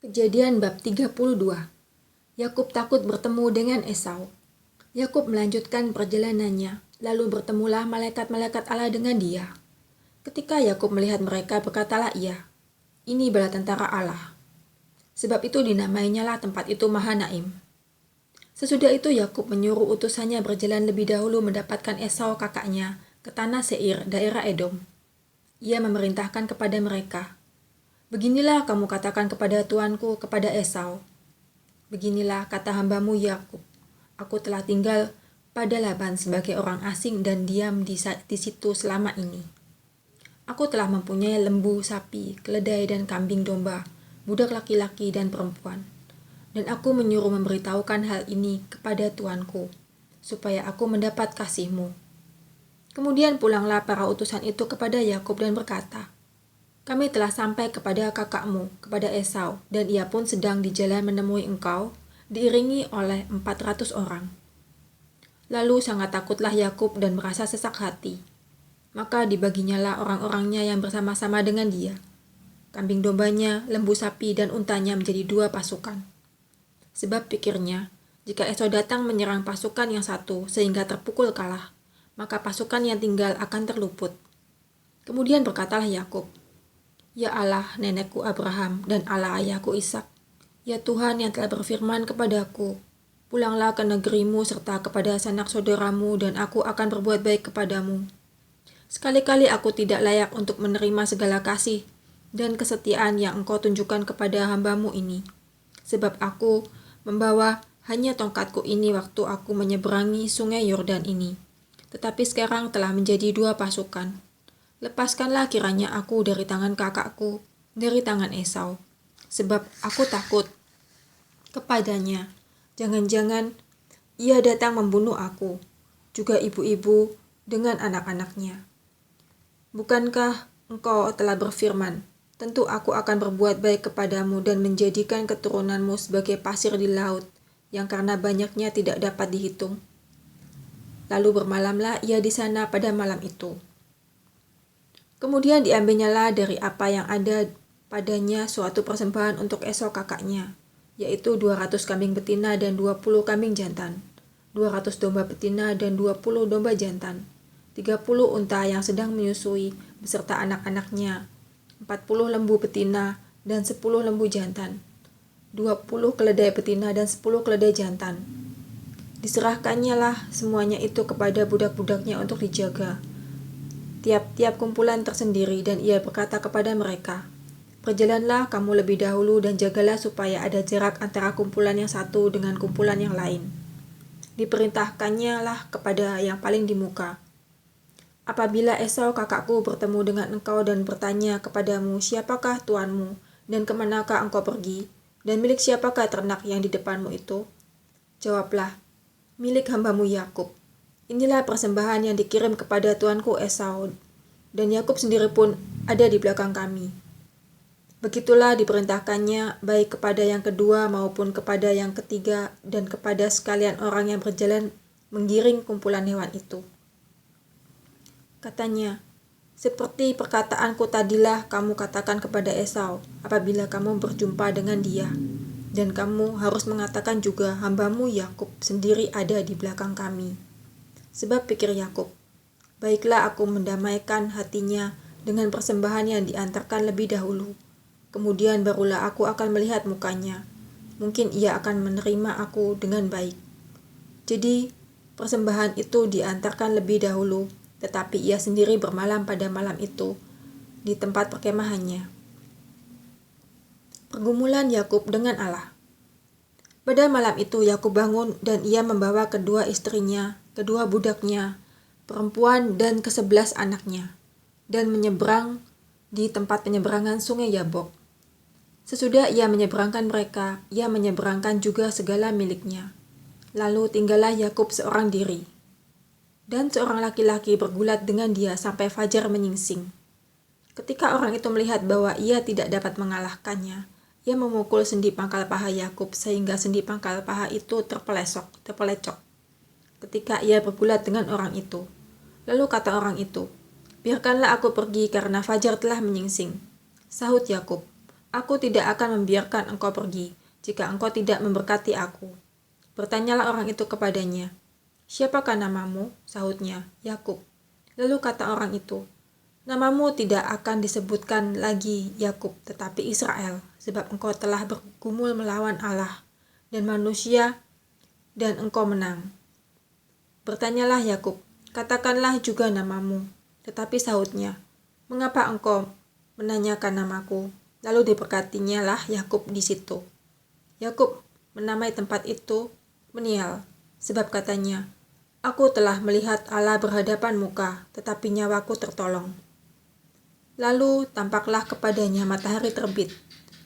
Kejadian bab 32. Yakub takut bertemu dengan Esau. Yakub melanjutkan perjalanannya, lalu bertemulah malaikat-malaikat Allah dengan dia. Ketika Yakub melihat mereka, berkatalah ia, "Ini bala tentara Allah." Sebab itu dinamainya lah tempat itu Mahanaim. Sesudah itu Yakub menyuruh utusannya berjalan lebih dahulu mendapatkan Esau kakaknya ke tanah Seir, daerah Edom. Ia memerintahkan kepada mereka, "Beginilah kamu katakan kepada tuanku, kepada Esau. Beginilah kata hambamu Yakub. Aku telah tinggal pada Laban sebagai orang asing dan diam di situ selama ini. Aku telah mempunyai lembu, sapi, keledai dan kambing domba, budak laki-laki dan perempuan. Dan aku menyuruh memberitahukan hal ini kepada tuanku, supaya aku mendapat kasihmu." Kemudian pulanglah para utusan itu kepada Yakub dan berkata, "Kami telah sampai kepada kakakmu, kepada Esau, dan ia pun sedang di jalan menemui engkau, diiringi oleh 400 orang." Lalu sangat takutlah Yakub dan merasa sesak hati. Maka dibaginyalah orang-orangnya yang bersama-sama dengan dia. Kambing dombanya, lembu sapi, dan untanya menjadi 2 pasukan. Sebab pikirnya, jika Esau datang menyerang pasukan yang satu sehingga terpukul kalah, maka pasukan yang tinggal akan terluput. Kemudian berkatalah Yakub, "Ya Allah nenekku Abraham dan Allah ayahku Ishak, ya Tuhan yang telah berfirman kepadaku, pulanglah ke negerimu serta kepada sanak saudaramu dan aku akan berbuat baik kepadamu. Sekali-kali aku tidak layak untuk menerima segala kasih dan kesetiaan yang engkau tunjukkan kepada hambamu ini, sebab aku membawa hanya tongkatku ini waktu aku menyeberangi sungai Yordan ini, tetapi sekarang telah menjadi 2 pasukan. Lepaskanlah kiranya aku dari tangan kakakku, dari tangan Esau, sebab aku takut kepadanya. Jangan-jangan ia datang membunuh aku, juga ibu-ibu dengan anak-anaknya. Bukankah engkau telah berfirman, tentu aku akan berbuat baik kepadamu dan menjadikan keturunanmu sebagai pasir di laut, yang karena banyaknya tidak dapat dihitung." Lalu bermalamlah ia di sana pada malam itu. Kemudian diambilnyalah dari apa yang ada padanya suatu persembahan untuk Esau kakaknya, yaitu 200 kambing betina dan 20 kambing jantan, 200 domba betina dan 20 domba jantan, 30 unta yang sedang menyusui beserta anak-anaknya, 40 lembu betina dan 10 lembu jantan, 20 keledai betina dan 10 keledai jantan. Diserahkannya lah semuanya itu kepada budak-budaknya untuk dijaga, tiap-tiap kumpulan tersendiri, dan ia berkata kepada mereka, "Berjalanlah kamu lebih dahulu dan jagalah supaya ada jarak antara kumpulan yang satu dengan kumpulan yang lain." Diperintahkannya lah kepada yang paling di muka, "Apabila Esau kakakku bertemu dengan engkau dan bertanya kepadamu, 'Siapakah tuanmu dan kemanakah engkau pergi, dan milik siapakah ternak yang di depanmu itu?' Jawablah, 'Milik hambamu Yakub. Inilah persembahan yang dikirim kepada tuanku Esau, dan Yakub sendiri pun ada di belakang kami.' Begitulah diperintahkannya baik kepada yang kedua maupun kepada yang ketiga dan kepada sekalian orang yang berjalan menggiring kumpulan hewan itu. Katanya, 'Seperti perkataanku tadilah kamu katakan kepada Esau apabila kamu berjumpa dengan dia. Dan kamu harus mengatakan juga hambamu Yakub sendiri ada di belakang kami.' Sebab pikir Yakub, 'Baiklah aku mendamaikan hatinya dengan persembahan yang diantarkan lebih dahulu. Kemudian barulah aku akan melihat mukanya. Mungkin ia akan menerima aku dengan baik.' Jadi persembahan itu diantarkan lebih dahulu, tetapi ia sendiri bermalam pada malam itu di tempat perkemahannya." Pergumulan Yakub dengan Allah. Pada malam itu Yakub bangun dan ia membawa kedua istrinya, kedua budaknya, perempuan dan ke-11 anaknya, dan menyeberang di tempat penyeberangan sungai Yabok. Sesudah ia menyeberangkan mereka, ia menyeberangkan juga segala miliknya. Lalu tinggallah Yakub seorang diri. Dan seorang laki-laki bergulat dengan dia sampai fajar menyingsing. Ketika orang itu melihat bahwa ia tidak dapat mengalahkannya, ia memukul sendi pangkal paha Yakub sehingga sendi pangkal paha itu terpelecok. Ketika ia bergulat dengan orang itu, lalu kata orang itu, "Biarkanlah aku pergi karena fajar telah menyingsing." Sahut Yakub, Aku tidak akan membiarkan engkau pergi jika engkau tidak memberkati aku. Bertanyalah orang itu kepadanya. Siapakah namamu? Sahutnya, Yakub. Lalu kata orang itu, namamu tidak akan disebutkan lagi Yakub, tetapi Israel, sebab engkau telah bergumul melawan Allah dan manusia, dan engkau menang. Bertanyalah Yakub, katakanlah juga namamu. Tetapi sahutnya, mengapa engkau menanyakan namaku? Lalu diberkatinya lah Yakub di situ. Yakub menamai tempat itu Peniel, sebab katanya, aku telah melihat Allah berhadapan muka, tetapi nyawaku tertolong. Lalu tampaklah kepadanya matahari terbit,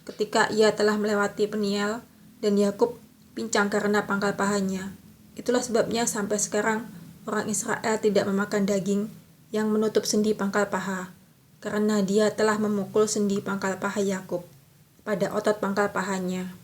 ketika ia telah melewati Peniel, dan Yakub pincang karena pangkal pahanya. Itulah sebabnya sampai sekarang orang Israel tidak memakan daging yang menutup sendi pangkal paha, karena dia telah memukul sendi pangkal paha Yakub pada otot pangkal pahanya.